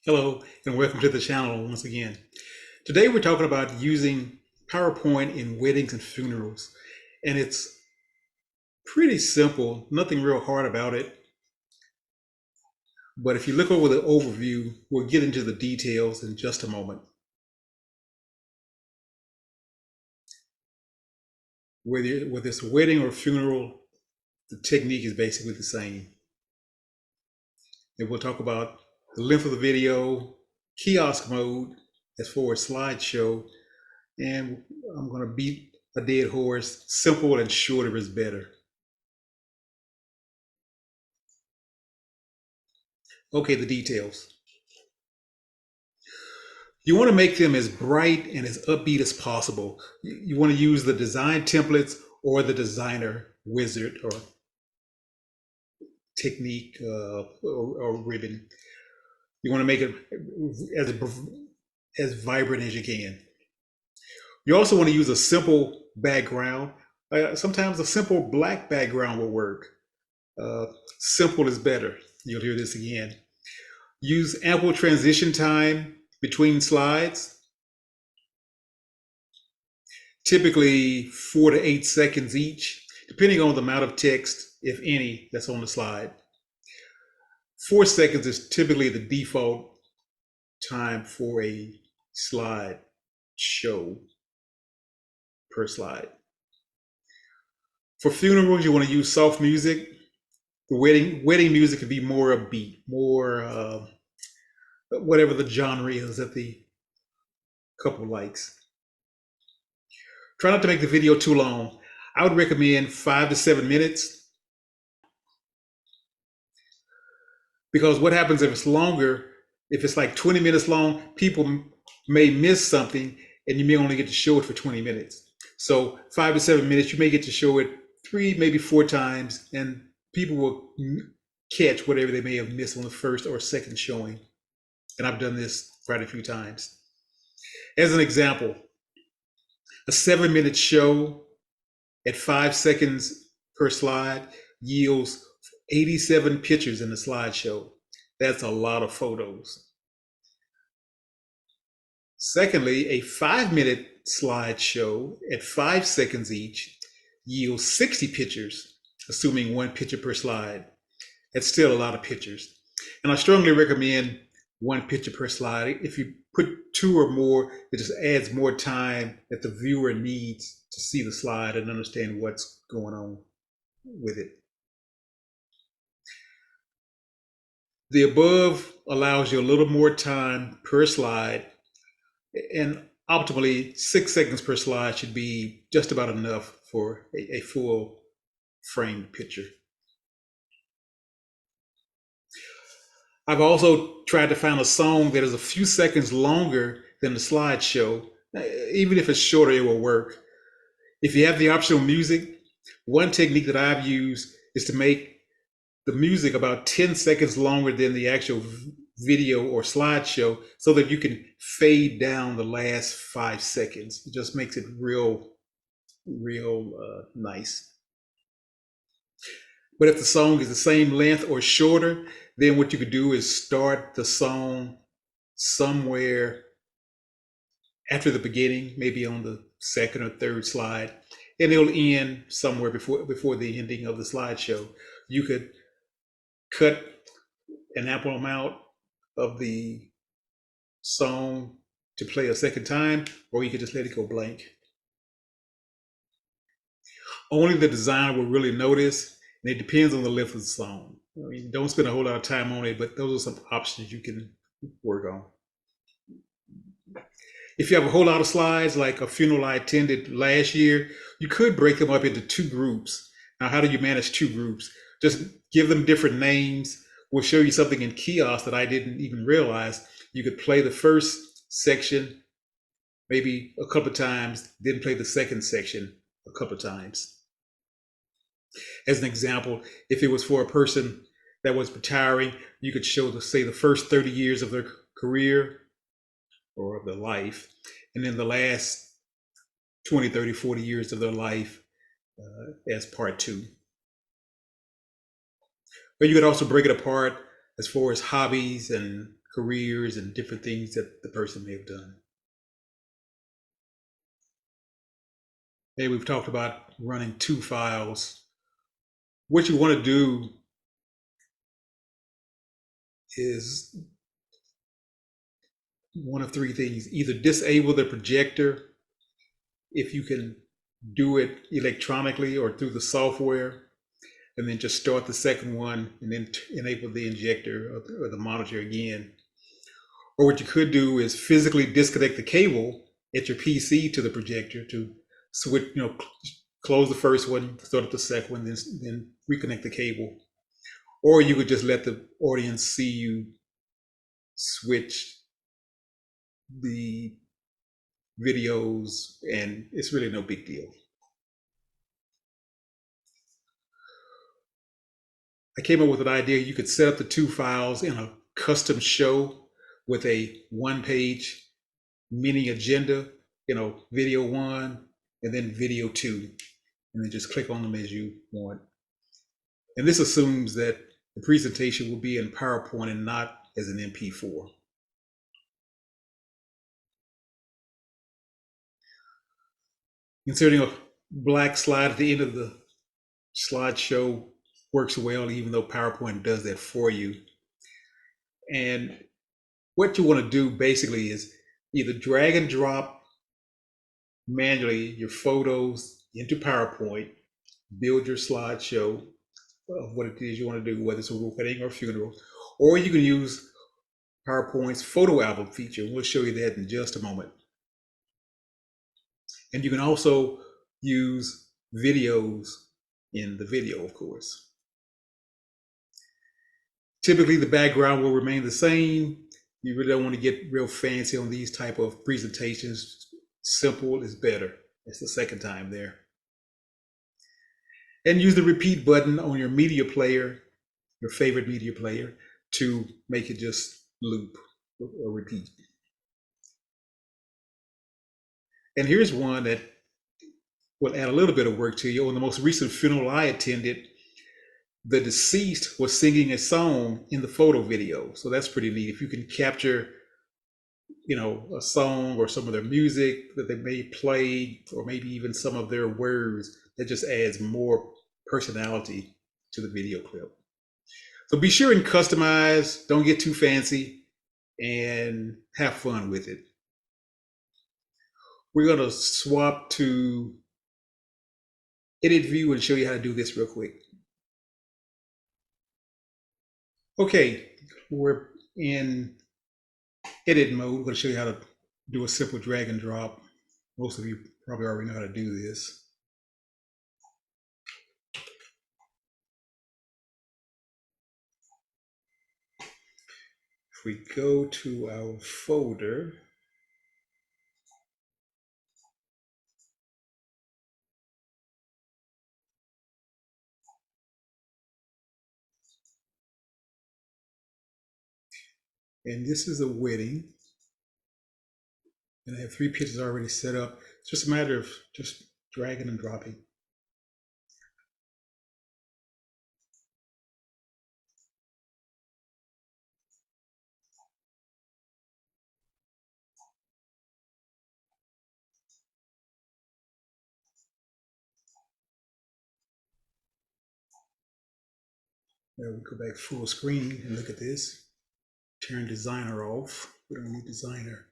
Hello and welcome to the channel once again. Today we're talking about using PowerPoint in weddings and funerals. And it's pretty simple, nothing real hard about it. But if you look over the overview, we'll get into the details in just a moment. Whether it's a wedding or a funeral, the technique is basically the same. And we'll talk about the length of the video, kiosk mode as far as slideshow, and I'm going to beat a dead horse. Simple and shorter is better. Okay, the details. You want to make them as bright and as upbeat as possible. You want to use the design templates or the designer wizard or technique or ribbon. You want to make it as vibrant as you can. You also want to use a simple background. Sometimes a simple black background will work. Simple is better. You'll hear this again. Use ample transition time between slides. Typically 4 to 8 seconds each, depending on the amount of text, if any, that's on the slide. 4 seconds is typically the default time for a slide show per slide. For funerals, you want to use soft music. The wedding music can be more upbeat, more whatever the genre is that the couple likes. Try not to make the video too long. I would recommend 5 to 7 minutes, because what happens if it's longer, if it's like 20 minutes long, people may miss something and you may only get to show it for 20 minutes. So 5 to 7 minutes, you may get to show it 3, maybe 4 times, and people will catch whatever they may have missed on the first or second showing. And I've done this quite a few times. As an example, a 7-minute show at 5 seconds per slide yields 87 pictures in the slideshow. That's a lot of photos. Secondly, a 5-minute slideshow at 5 seconds each yields 60 pictures, assuming 1 picture per slide. That's still a lot of pictures. And I strongly recommend 1 picture per slide. If you put 2 or more, it just adds more time that the viewer needs to see the slide and understand what's going on with it. The above allows you a little more time per slide, and optimally 6 seconds per slide should be just about enough for a full framed picture. I've also tried to find a song that is a few seconds longer than the slideshow. Even if it's shorter, it will work. If you have the optional music, one technique that I've used is to make the music about 10 seconds longer than the actual video or slideshow, so that you can fade down the last 5 seconds. It just makes it real nice. But if the song is the same length or shorter, then what you could do is start the song somewhere after the beginning, maybe on the second or third slide, and it'll end somewhere before the ending of the slideshow. You could cut an ample amount of the song to play a second time, or you could just let it go blank. Only the designer will really notice, and it depends on the length of the song. I mean, don't spend a whole lot of time on it, but those are some options you can work on. If you have a whole lot of slides, like a funeral I attended last year, you could break them up into 2 groups. Now, how do you manage 2 groups? Just give them different names. We'll show you something in kiosk that I didn't even realize. You could play the first section maybe a couple of times, then play the second section a couple of times. As an example, if it was for a person that was retiring, you could show, say, the first 30 years of their career or of their life, and then the last 20, 30, 40 years of their life as part 2. But you could also break it apart as far as hobbies and careers and different things that the person may have done. Hey, we've talked about running two files. What you want to do is one of three things. Either disable the projector if you can do it electronically or through the software, and then just start the second one and then enable the injector or the monitor again. Or what you could do is physically disconnect the cable at your PC to the projector to switch, close the first one, start up the second one, then reconnect the cable. Or you could just let the audience see you switch the videos, and it's really no big deal. I came up with an idea. You could set up the two files in a custom show with a one-page mini agenda, video one and then video two, and then just click on them as you want. And this assumes that the presentation will be in PowerPoint and not as an MP4. Inserting a black slide at the end of the slideshow works well, even though PowerPoint does that for you. And what you want to do basically is either drag and drop manually your photos into PowerPoint, build your slideshow of what it is you want to do, whether it's a wedding or funeral, or you can use PowerPoint's photo album feature. We'll show you that in just a moment. And you can also use videos in the video, of course. Typically, the background will remain the same. You really don't want to get real fancy on these type of presentations. Simple is better. That's the second time there. And use the repeat button on your media player, your favorite media player, to make it just loop or repeat. And here's one that will add a little bit of work to you. On the most recent funeral I attended, the deceased was singing a song in the photo video. So that's pretty neat. If you can capture, a song or some of their music that they may play, or maybe even some of their words, that just adds more personality to the video clip. So be sure and customize, don't get too fancy, and have fun with it. We're going to swap to edit view and show you how to do this real quick. Okay, we're in edit mode. We're going to show you how to do a simple drag and drop. Most of you probably already know how to do this. If we go to our folder, and this is a wedding, and I have 3 pictures already set up. It's just a matter of just dragging and dropping. Now we go back full screen and look at this. Turn designer off. We don't need designer.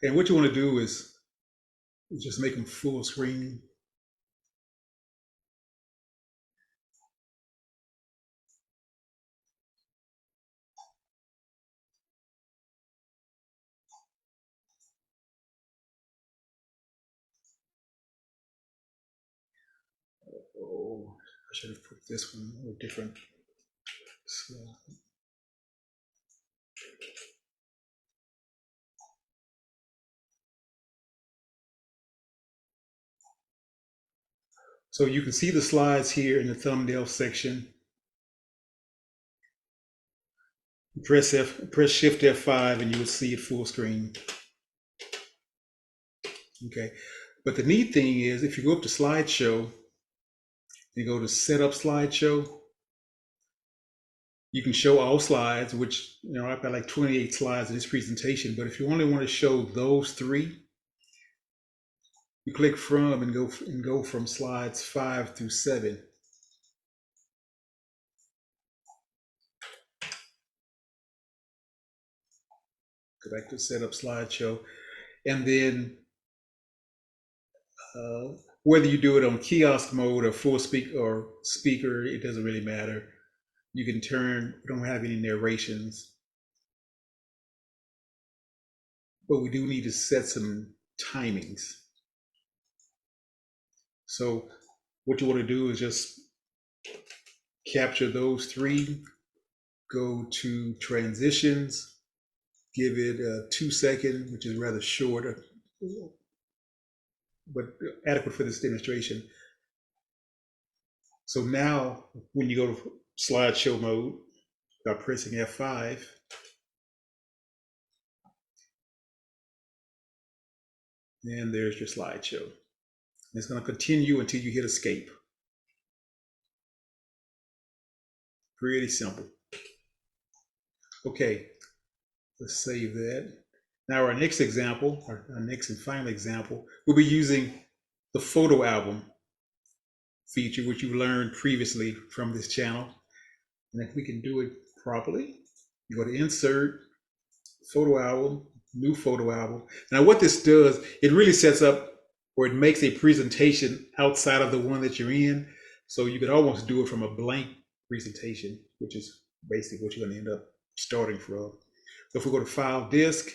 And what you want to do is just make them full screen. Oh, I should have put this one a little different. So you can see the slides here in the thumbnail section. Press Shift F5 and you will see it full screen. Okay, but the neat thing is if you go up to slideshow, you go to set up slideshow, You can show all slides, which, I've got like 28 slides in this presentation, but if you only want to show those three, you click from and go from slides 5 through 7. Go back to setup slideshow. And then whether you do it on kiosk mode or full speaker, it doesn't really matter. You can we don't have any narrations, but we do need to set some timings. So what you want to do is just capture those three, go to transitions, give it a 2-second, which is rather short, but adequate for this demonstration. So now when you go to slideshow mode by pressing F5, and there's your slideshow. And it's going to continue until you hit escape. Pretty simple. Okay, let's save that. Now our next example, our next and final example, we'll be using the photo album feature, which you learned previously from this channel. And if we can do it properly, you go to Insert, Photo Album, New Photo Album. Now what this does, it really sets up, or it makes a presentation outside of the one that you're in. So you could almost do it from a blank presentation, which is basically what you're going to end up starting from. So if we go to File, Disk,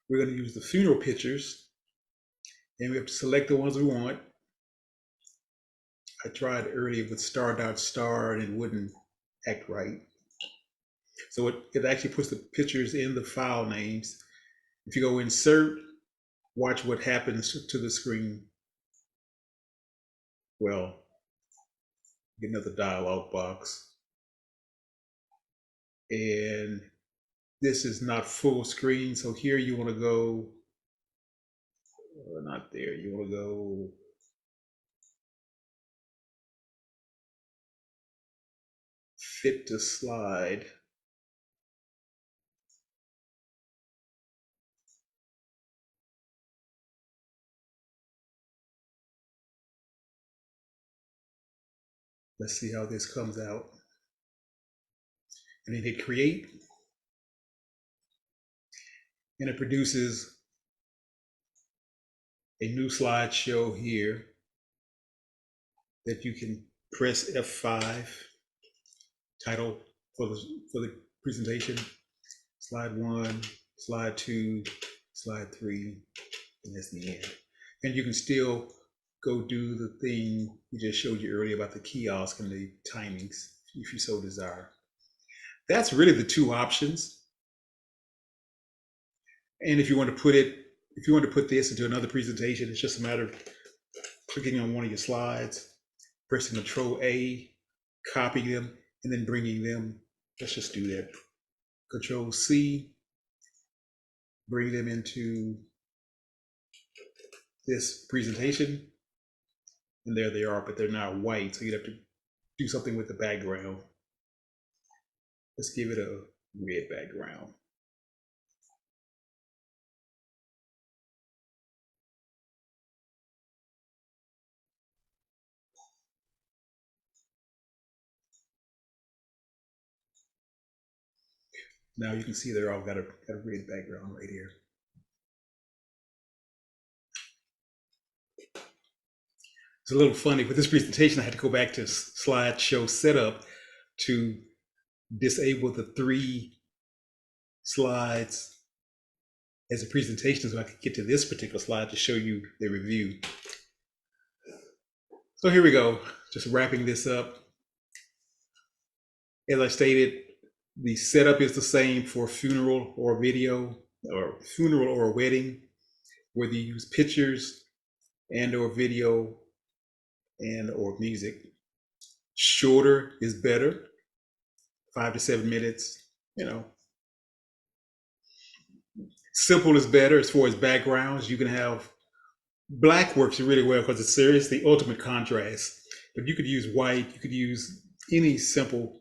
we're going to use the funeral pictures, and we have to select the ones we want. I tried earlier with star.star and it wouldn't act right. So it actually puts the pictures in the file names. If you go Insert, watch what happens to the screen. Well, get another dialog box. And this is not full screen. So here you want to go, not there, you want to go fit to slide. Let's see how this comes out. And then hit create. And it produces a new slideshow here that you can press F5, title for the presentation, slide 1, slide 2, slide 3, and that's the end. And you can still go do the thing we just showed you earlier about the kiosk and the timings, if you so desire. That's really the two options. And if you want to put this into another presentation, it's just a matter of clicking on one of your slides, pressing Control A, copying them, and then bringing them. Let's just do that. Control C, bring them into this presentation, and there they are, but they're now white, so you'd have to do something with the background. Let's give it a red background. Now you can see they're all got a red background right here. It's a little funny with this presentation. I had to go back to slideshow setup to disable the 3 slides as a presentation so I could get to this particular slide to show you the review. So here we go, just wrapping this up. As I stated, the setup is the same for funeral or video, or funeral or wedding, whether you use pictures and or video and or music. Shorter is better, 5 to 7 minutes, Simple is better as far as backgrounds. You can have black works really well because it's the ultimate contrast. But you could use white, you could use any simple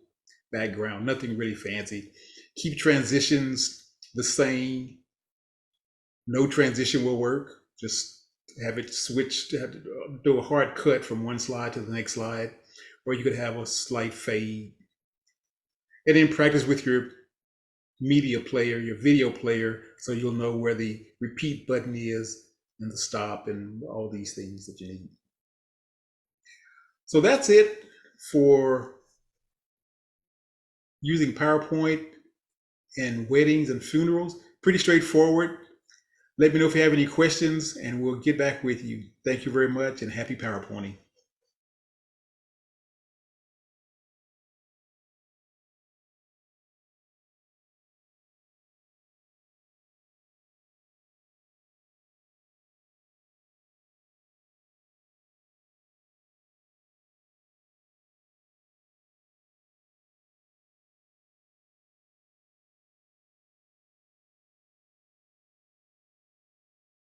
background, nothing really fancy. Keep transitions the same. No transition will work. Just have it switch, have to do a hard cut from one slide to the next slide, or you could have a slight fade. And then practice with your media player, your video player, so you'll know where the repeat button is and the stop and all these things that you need. So that's it for using PowerPoint in weddings and funerals. Pretty straightforward. Let me know if you have any questions and we'll get back with you. Thank you very much and happy PowerPointing.